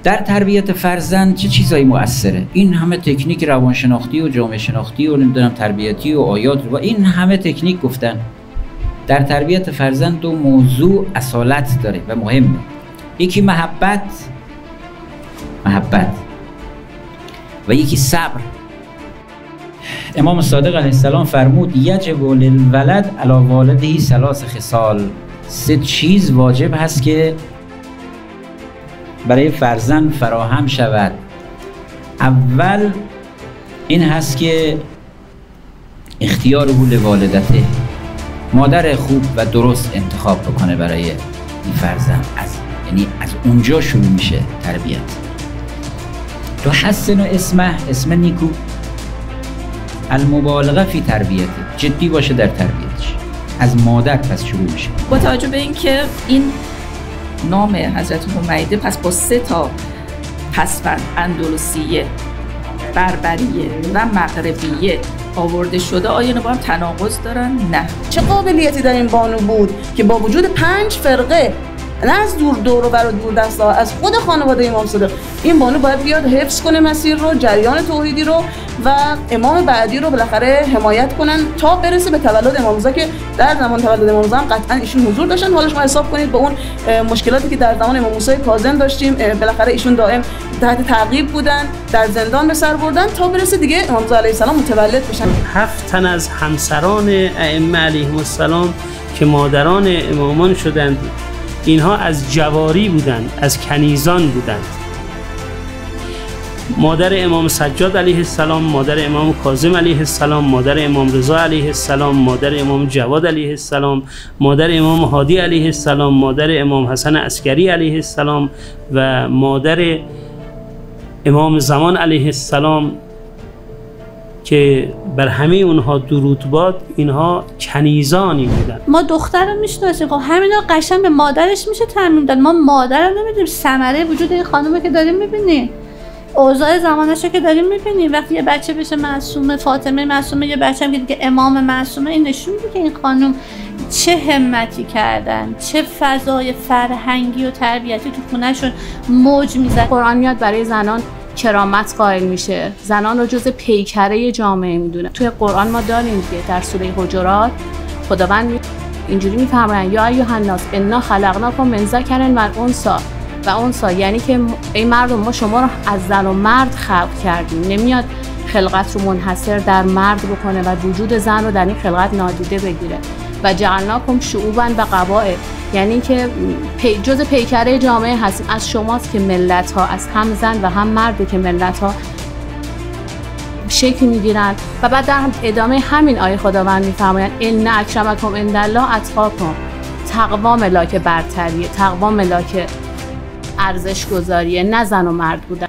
در تربیت فرزند چه چیزایی مؤثره؟ این همه تکنیک روانشناختی و جامعه شناختی و نمیدونم تربیتی و آیات و این همه تکنیک گفتن. در تربیت فرزند دو موضوع اصالت داره و مهمه. یکی محبت و یکی صبر. امام صادق علیه السلام فرمود یجب للولد علی والده 3 خصال. 3 چیز واجب هست که برای فرزند فراهم شود. اول این هست که اختیاره لوالدته، مادر خوب و درست انتخاب بکنه برای این فرزند. یعنی از اونجا شروع میشه تربیت. تو حسن و اسم نیکو، المبالغه فی تربیته، جدی باشه در تربیتش. از مادر پس شروع میشه. با توجه به اینکه این نام حضرت حمیده پس با 3 تا پسوند اندلسیه، بربریه و مغربیه آورده شده، آیا اینا با هم تناقض دارن؟ نه. چه قابلیتی در این بانو بود که با وجود 5 فرقه، نه از دور و بر دور دستا، از خود خانواده امام صادق، این بانو باید بیاد حفظ کنه مسیر رو، جریان توحیدی رو و امام بعدی رو بالاخره حمایت کنن تا برسه به تولد امام رضا که در زمان تولد امام رضا قطعا ایشون حضور داشتن. حالا شما حساب کنید با اون مشکلاتی که در زمان امام موسی کاظم داشتیم، بالاخره ایشون دائم تحت تعقیب بودن، در زندان به سر بردن تا برسه دیگه امام رضا علیه السلام متولد بشن. 7 تن از همسران ائمه علیهم السلام که مادران امامان شدند، اینها از جواری بودند، از کنیزان بودند. مادر امام سجاد علیه السلام، مادر امام کاظم علیه السلام، مادر امام رضا علیه السلام، مادر امام جواد علیه السلام، مادر امام هادی علیه السلام، مادر امام حسن عسکری علیه السلام و مادر امام زمان علیه السلام که بر همه اونها درود باد، اینها کنیزانی بودن. ما دختر رو میشناسیم، خب همینا قشنگ به مادرش میشه تعمیم داد. ما مادر رو نمیدونیم، ثمره وجود این خانومه که داریم میبینیم، اوضاع زمانش رو که داریم میبینیم. وقتی یه بچه بشه معصومه، فاطمه معصومه، یه بچه هم که دیگه امام معصومه، این نشون میده که این خانوم چه همتی کردن، چه فضای فرهنگی و تربیتی تو خونهشون موج میزد. قرآن میاد برای زنان کرامت قائل میشه، زنان رو جز پیکره جامعه میدونه. توی قرآن ما داریم دیگه، در سوره حجرات خداوند اینجوری میفرماید یا ایها الناس انا خلقناکم من ذکر و انثی، یعنی که ای مردم ما شما رو از زن و مرد خلق کردیم. نمیاد خلقت رو منحصر در مرد بکنه و وجود زن رو در این خلقت نادیده بگیره. و جعلناکم شعوبا و قبائل، یعنی که جز پیکره جامعه هستیم. از شماست که ملت ها، از هم زن و هم مرد که ملت ها شکل میگیرن. و بعد در ادامه همین آیه خداوند میفرماید ان اکرمکم عند الله اتقاکم. تقوا ملاک برتریه، تقوا ملاک ارزش گذاریه، نه زن و مرد بودن.